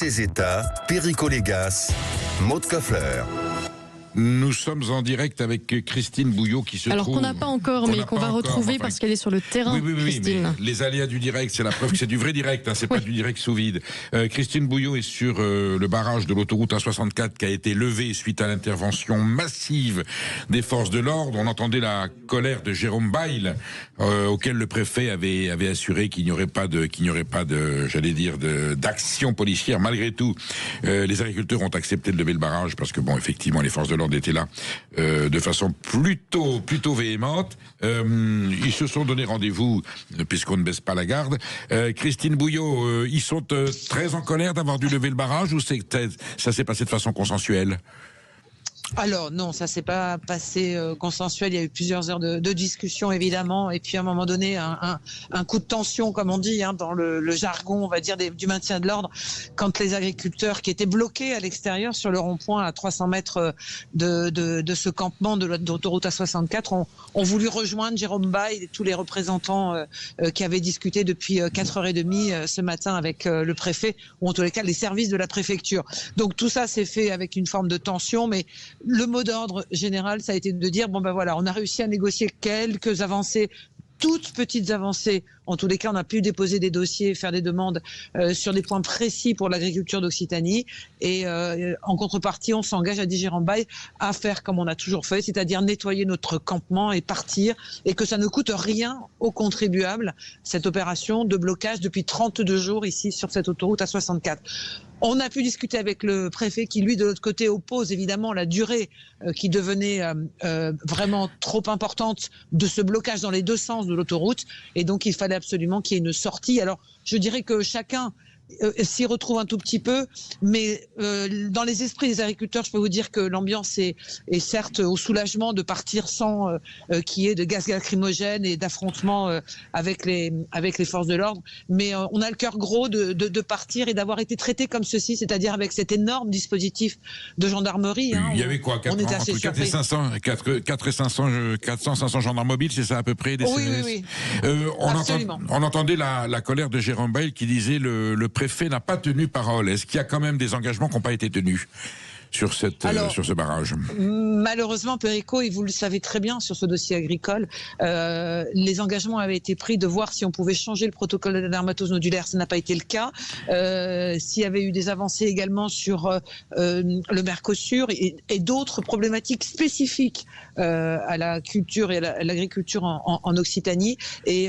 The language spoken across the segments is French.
Ces États, Perico Légas, Maud Koffler. Nous sommes en direct avec Christine Bouillot qui se trouve... Alors qu'on n'a pas encore, mais qu'on va retrouver parce qu'elle est sur le terrain, oui, Christine. Mais les aléas du direct, c'est la preuve que c'est du vrai direct, hein, c'est pas du direct sous vide. Christine Bouillot est sur le barrage de l'autoroute A64 qui a été levé suite à l'intervention massive des forces de l'ordre. On entendait la colère de Jérôme Bail, auquel le préfet avait assuré qu'il n'y aurait pas de, j'allais dire, d'action policière. Malgré tout, les agriculteurs ont accepté de lever le barrage parce que, bon, effectivement, les forces de l'ordre étaient là de façon plutôt véhémente. Ils se sont donné rendez-vous puisqu'on ne baisse pas la garde. Christine Bouillot, ils sont très en colère d'avoir dû lever le barrage ou ça s'est passé de façon consensuelle? Alors non, ça s'est pas passé consensuel. Il y a eu plusieurs heures de discussion évidemment, et puis à un moment donné un coup de tension, comme on dit dans le jargon, on va dire du maintien de l'ordre, quand les agriculteurs qui étaient bloqués à l'extérieur sur le rond-point à 300 mètres de ce campement de l'autoroute A64 ont voulu rejoindre Jérôme Bail et tous les représentants qui avaient discuté depuis 4h30 ce matin avec le préfet, ou en tous les cas les services de la préfecture. Donc tout ça s'est fait avec une forme de tension, mais le mot d'ordre général, ça a été de dire, bon ben voilà, on a réussi à négocier quelques avancées, toutes petites avancées. En tous les cas, on a pu déposer des dossiers, faire des demandes sur des points précis pour l'agriculture d'Occitanie. Et en contrepartie, on s'engage, a dit Jérôme Bail, à faire comme on a toujours fait, c'est-à-dire nettoyer notre campement et partir, et que ça ne coûte rien aux contribuables, cette opération de blocage depuis 32 jours ici sur cette autoroute A64. On a pu discuter avec le préfet qui, lui, de l'autre côté, oppose évidemment la durée qui devenait vraiment trop importante de ce blocage dans les deux sens de l'autoroute. Et donc, il fallait absolument qu'il y ait une sortie. Alors, je dirais que chacun s'y retrouve un tout petit peu, mais dans les esprits des agriculteurs, je peux vous dire que l'ambiance est certes au soulagement de partir sans qu'il y ait de gaz lacrymogène et d'affrontements avec les forces de l'ordre, mais on a le cœur gros de partir et d'avoir été traité comme ceci, c'est-à-dire avec cet énorme dispositif de gendarmerie. Il y avait quoi, entre 400 et 500 gendarmes mobiles, c'est ça à peu près des CRS? Oui. On entendait la colère de Jérôme Bail qui disait le préfet n'a pas tenu parole. Est-ce qu'il y a quand même des engagements qui n'ont pas été tenus sur ce barrage? Malheureusement, Perico, et vous le savez très bien sur ce dossier agricole, les engagements avaient été pris de voir si on pouvait changer le protocole de la dermatose nodulaire. Ça n'a pas été le cas. S'il y avait eu des avancées également sur le Mercosur et d'autres problématiques spécifiques à la culture et à l'agriculture en Occitanie. Et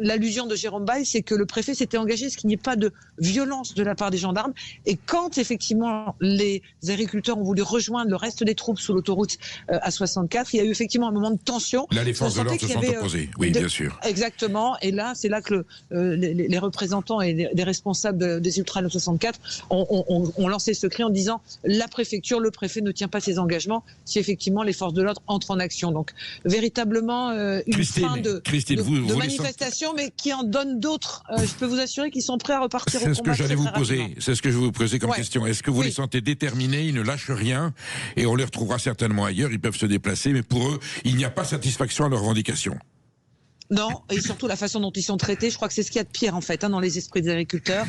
l'allusion de Jérôme Bail, c'est que le préfet s'était engagé à ce qu'il n'y ait pas de violence de la part des gendarmes. Et quand effectivement les agriculteurs ont voulu rejoindre le reste des troupes sous l'autoroute A64, il y a eu effectivement un moment de tension. Là, les forces de l'ordre se sont opposées, oui, bien sûr. Exactement, et là, c'est là que les représentants et les responsables des Ultras de 64 ont lancé ce cri en disant la préfecture, le préfet ne tient pas ses engagements si effectivement les forces de l'ordre entrent en action. Donc, véritablement, une fin de manifestation, mais qui en donne d'autres. Je peux vous assurer qu'ils sont prêts à repartir au combat. C'est ce que j'allais vous poser. C'est ce que je vais vous poser comme question. Est-ce que vous les sentez déterminés? Ils ne lâchent rien et on les retrouvera certainement ailleurs. Ils peuvent se déplacer, mais pour eux, il n'y a pas satisfaction à leurs revendications. Non, et surtout la façon dont ils sont traités, je crois que c'est ce qu'il y a de pire en fait dans les esprits des agriculteurs,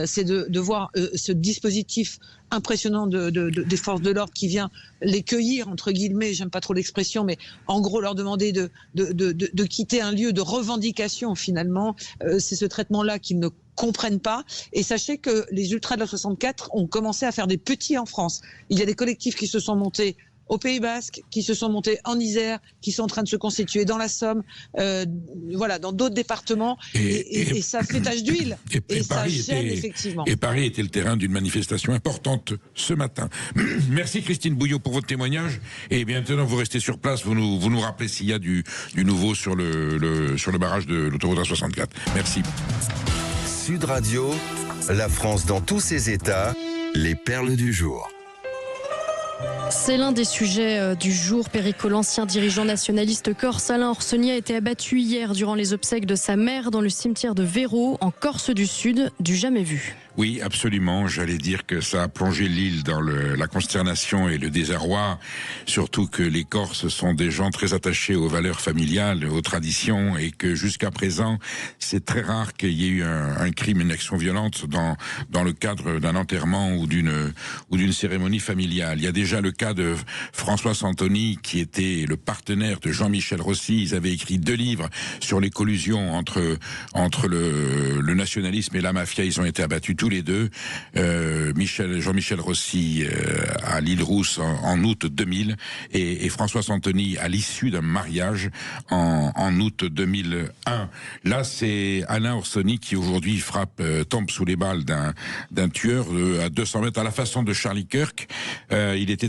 c'est de voir ce dispositif impressionnant des forces de l'ordre qui vient les cueillir, entre guillemets, j'aime pas trop l'expression, mais en gros leur demander de quitter un lieu de revendication finalement. C'est ce traitement-là qu'ils ne comprennent pas. Et sachez que les Ultras de la 64 ont commencé à faire des petits en France. Il y a des collectifs qui se sont montés au Pays Basque, qui se sont montés en Isère, qui sont en train de se constituer dans la Somme, dans d'autres départements, et ça fait tache d'huile, et ça gêne effectivement. Et Paris était le terrain d'une manifestation importante ce matin. Merci Christine Bouillot pour votre témoignage, et bien maintenant vous restez sur place, vous nous rappelez s'il y a du nouveau sur le barrage de l'autoroute A64. Merci. Sud Radio, la France dans tous ses états, les perles du jour. C'est l'un des sujets du jour. Perico, l'ancien dirigeant nationaliste corse Alain Orsoni a été abattu hier durant les obsèques de sa mère dans le cimetière de Véro, en Corse du Sud, du jamais vu. Oui, absolument. J'allais dire que ça a plongé l'île dans la consternation et le désarroi. Surtout que les Corses sont des gens très attachés aux valeurs familiales, aux traditions, et que jusqu'à présent, c'est très rare qu'il y ait eu un crime, une action violente dans le cadre d'un enterrement ou d'une cérémonie familiale. Il y a déjà le cas de François Santoni, qui était le partenaire de Jean-Michel Rossi. Ils avaient écrit 2 livres sur les collusions entre le nationalisme et la mafia. Ils ont été abattus tous les deux. Jean-Michel Rossi à l'île Rousse en août 2000 et François Santoni à l'issue d'un mariage en août 2001. Là, c'est Alain Orsoni qui aujourd'hui tombe sous les balles d'un tueur à 200 mètres, à la façon de Charlie Kirk. Il était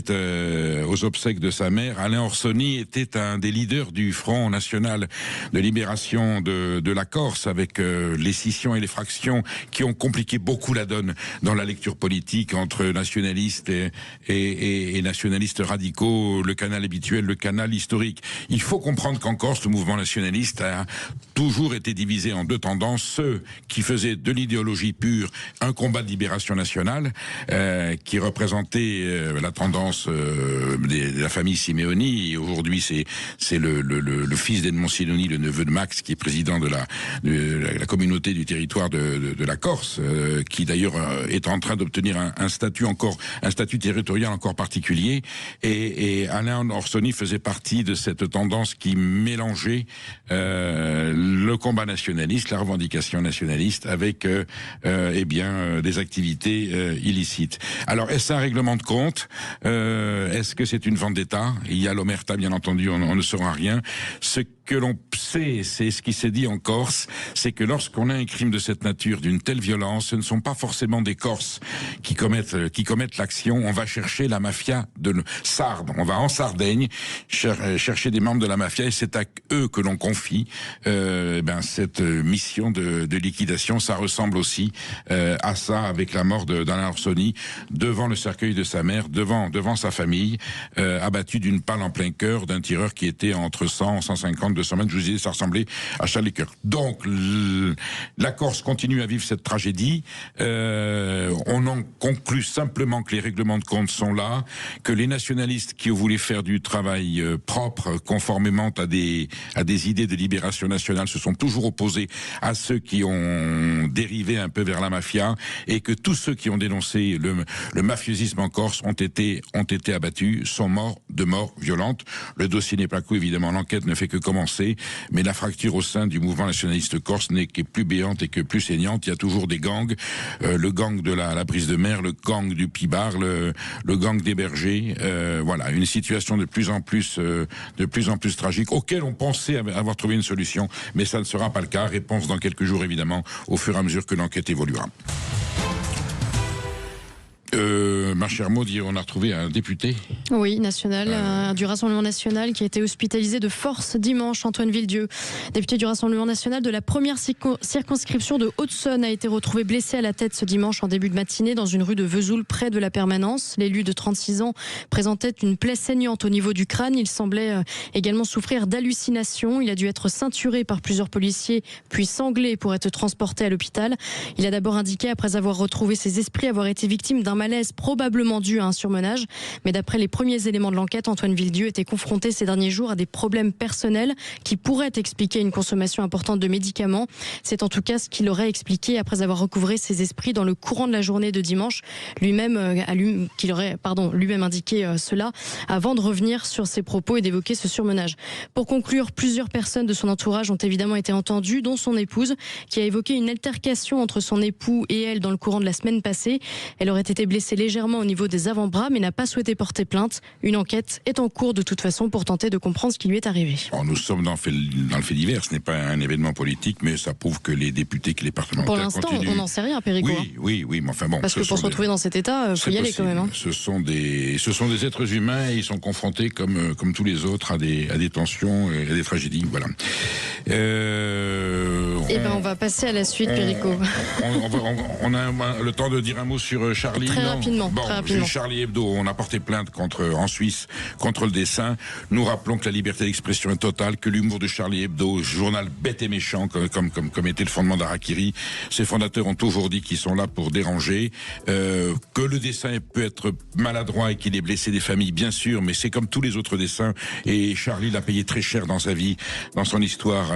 aux obsèques de sa mère. Alain Orsoni était un des leaders du Front National de Libération de la Corse, avec les scissions et les fractions qui ont compliqué beaucoup la donne dans la lecture politique entre nationalistes et nationalistes radicaux, le canal habituel, le canal historique. Il faut comprendre qu'en Corse, le mouvement nationaliste a toujours été divisé en 2 tendances. Ceux qui faisaient de l'idéologie pure un combat de libération nationale, qui représentait la tendance de la famille Simeoni. Et aujourd'hui, c'est le fils d'Edmond Simeoni, le neveu de Max, qui est président de la communauté du territoire de la Corse, qui d'ailleurs est en train d'obtenir un statut territorial encore particulier. Et Alain Orsoni faisait partie de cette tendance qui mélangeait le combat nationaliste, la revendication nationaliste, avec des activités illicites. Alors, est-ce un règlement de compte? Est-ce que c'est une vendetta? Il y a l'omerta, bien entendu, on ne saura rien. Ce que l'on sait, c'est ce qui s'est dit en Corse, c'est que lorsqu'on a un crime de cette nature, d'une telle violence, ce ne sont pas forcément des Corses qui commettent l'action. On va chercher la mafia de Sardes. On va en Sardaigne chercher des membres de la mafia, et c'est à eux que l'on confie cette mission de liquidation. Ça ressemble aussi à ça, avec la mort d'Alain Orsoni devant le cercueil de sa mère, devant sa famille, abattu d'une balle en plein cœur d'un tireur qui était entre 100, 150, 200 mètres. Je vous disais, ça ressemblait à Charlie Kirk. Donc, la Corse continue à vivre cette tragédie. On en conclut simplement que les règlements de compte sont là, que les nationalistes qui voulaient faire du travail propre, conformément à des idées de libération nationale, se sont toujours opposés à ceux qui ont dérivé un peu vers la mafia, et que tous ceux qui ont dénoncé le mafiosisme en Corse ont été abattus, sont morts de mort violente. Le dossier n'est pas clos, évidemment, l'enquête ne fait que commencer, mais la fracture au sein du mouvement nationaliste corse n'est que plus béante et que plus saignante. Il y a toujours des gangs, le gang de la prise de mer, le gang du Pibar, le gang des bergers. Voilà, une situation de plus en plus tragique, auquel on pensait avoir trouvé une solution, mais ça ne sera pas le cas. Réponse dans quelques jours, évidemment, au fur et à mesure que l'enquête évoluera. Ma chère Maud, on a retrouvé un député. Oui, national, du Rassemblement national, qui a été hospitalisé de force dimanche. Antoine Villedieu, député du Rassemblement national de la première circonscription de Haute-Saône, a été retrouvé blessé à la tête ce dimanche en début de matinée dans une rue de Vesoul, près de la permanence. L'élu de 36 ans présentait une plaie saignante au niveau du crâne. Il semblait également souffrir d'hallucinations. Il a dû être ceinturé par plusieurs policiers, puis sanglé pour être transporté à l'hôpital. Il a d'abord indiqué, après avoir retrouvé ses esprits, avoir été victime d'un malaise probablement dû à un surmenage. Mais d'après les premiers éléments de l'enquête, Antoine Villedieu était confronté ces derniers jours à des problèmes personnels qui pourraient expliquer une consommation importante de médicaments. C'est en tout cas ce qu'il aurait expliqué après avoir recouvré ses esprits dans le courant de la journée de dimanche. Lui-même indiqué cela avant de revenir sur ses propos et d'évoquer ce surmenage. Pour conclure, plusieurs personnes de son entourage ont évidemment été entendues, dont son épouse, qui a évoqué une altercation entre son époux et elle dans le courant de la semaine passée. Elle aurait été blessée légèrement au niveau des avant-bras, mais n'a pas souhaité porter plainte. Une enquête est en cours de toute façon pour tenter de comprendre ce qui lui est arrivé. Alors, nous sommes dans le fait divers, ce n'est pas un événement politique, mais ça prouve que les députés, que les parlementaires pour l'instant, continuent. on n'en sait rien, Perico. Oui, mais enfin bon. Parce que pour se retrouver dans cet état, il faut y aller quand même. Hein. Ce sont des êtres humains, et ils sont confrontés comme tous les autres à des tensions et à des tragédies. Voilà. On va passer à la suite, Perico. On a le temps de dire un mot sur Charlie. Très rapidement. Bon, très rapidement. Charlie Hebdo, on a porté plainte en Suisse contre le dessin. Nous rappelons que la liberté d'expression est totale, que l'humour de Charlie Hebdo, journal bête et méchant, comme était le fondement d'Harakiri, ses fondateurs ont toujours dit qu'ils sont là pour déranger, que le dessin peut être maladroit et qu'il ait blessé des familles, bien sûr, mais c'est comme tous les autres dessins, et Charlie l'a payé très cher dans sa vie, dans son histoire,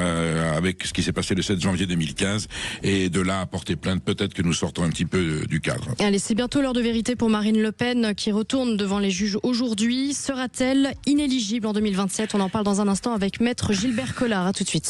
avec ce qui s'est passé le 7 janvier 2015, et de là à porter plainte, peut-être que nous sortons un petit peu du cadre. Allez, c'est bientôt l'heure de vérité pour Marine Le Pen qui retourne devant les juges aujourd'hui. Sera-t-elle inéligible en 2027 ? On en parle dans un instant avec Maître Gilbert Collard. À tout de suite.